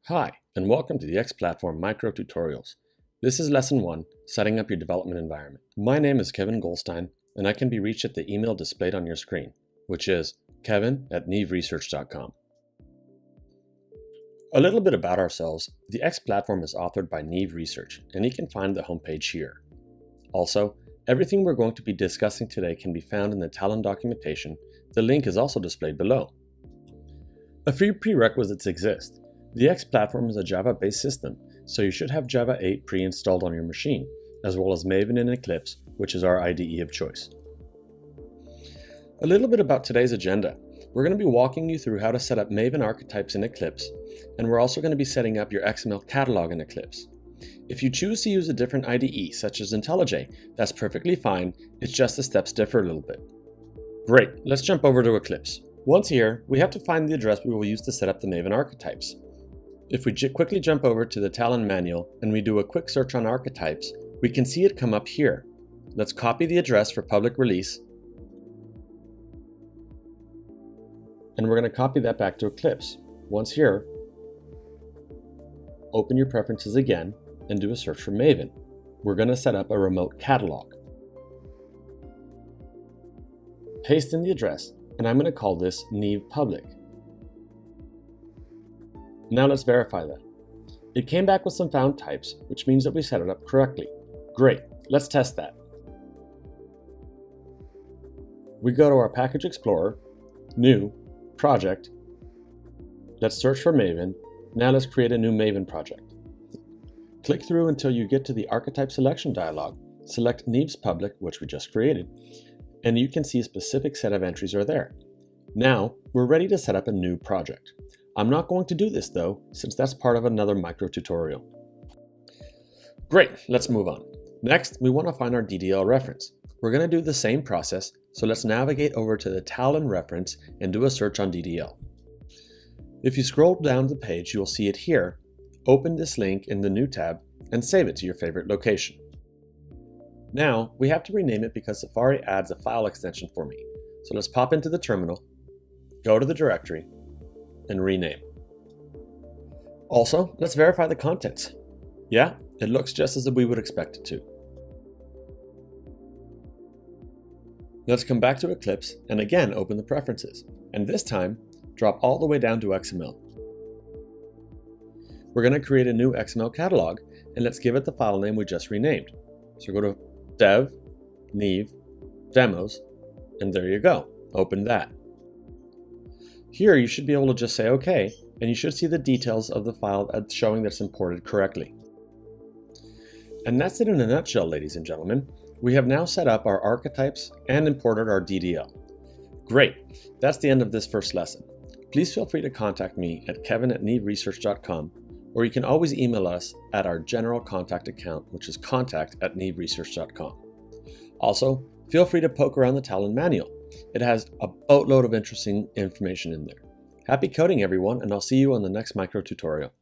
Hi, and welcome to the X Platform Micro Tutorials. This is Lesson 1, Setting Up Your Development Environment. My name is Kevin Goldstein, and I can be reached at the email displayed on your screen, which is kevin@neeveresearch.com. A little bit about ourselves. The X Platform is authored by Neeve Research, and you can find the homepage here. Also, everything we're going to be discussing today can be found in the Talon documentation. The link is also displayed below. A few prerequisites exist. The X Platform is a Java-based system, so you should have Java 8 pre-installed on your machine, as well as Maven and Eclipse, which is our IDE of choice. A little bit about today's agenda. We're going to be walking you through how to set up Maven archetypes in Eclipse, and we're also going to be setting up your XML catalog in Eclipse. If you choose to use a different IDE, such as IntelliJ, that's perfectly fine, it's just the steps differ a little bit. Great, let's jump over to Eclipse. Once here, we have to find the address we will use to set up the Maven archetypes. If we quickly jump over to the Talon manual and we do a quick search on archetypes, we can see it come up here. Let's copy the address for public release, and we're going to copy that back to Eclipse. Once here, open your preferences again and do a search for Maven. We're going to set up a remote catalog. Paste in the address, and I'm going to call this Neeve public. Now let's verify that. It came back with some found types, which means that we set it up correctly. Great, let's test that. We go to our Package Explorer, New, Project. Let's search for Maven. Now let's create a new Maven project. Click through until you get to the Archetype Selection dialog. Select Neeve's public, which we just created, and you can see a specific set of entries are there. Now, we're ready to set up a new project. I'm not going to do this though, since that's part of another micro tutorial. Great, let's move on. Next, we want to find our DDL reference. We're going to do the same process, so let's navigate over to the Talon reference and do a search on DDL. If you scroll down the page, you will see it here. Open this link in the New tab and save it to your favorite location. Now, we have to rename it because Safari adds a file extension for me. So let's pop into the terminal, go to the directory, and rename. Also, let's verify the contents. Yeah, it looks just as we would expect it to. Let's come back to Eclipse and again open the preferences, and this time drop all the way down to XML. We're going to create a new XML catalog, and let's give it the file name we just renamed. So go to Dev, Neeve, Demos, and there you go. Open that. Here you should be able to just say OK, and you should see the details of the file showing that it's imported correctly. And that's it in a nutshell, ladies and gentlemen. We have now set up our archetypes and imported our DDL. Great, that's the end of this first lesson. Please feel free to contact me at kevin@neeveresearch.com, or you can always email us at our general contact account, which is contact@neeveresearch.com. Also, feel free to poke around the Talon manual. It has a boatload of interesting information in there. Happy coding, everyone, and I'll see you on the next micro tutorial.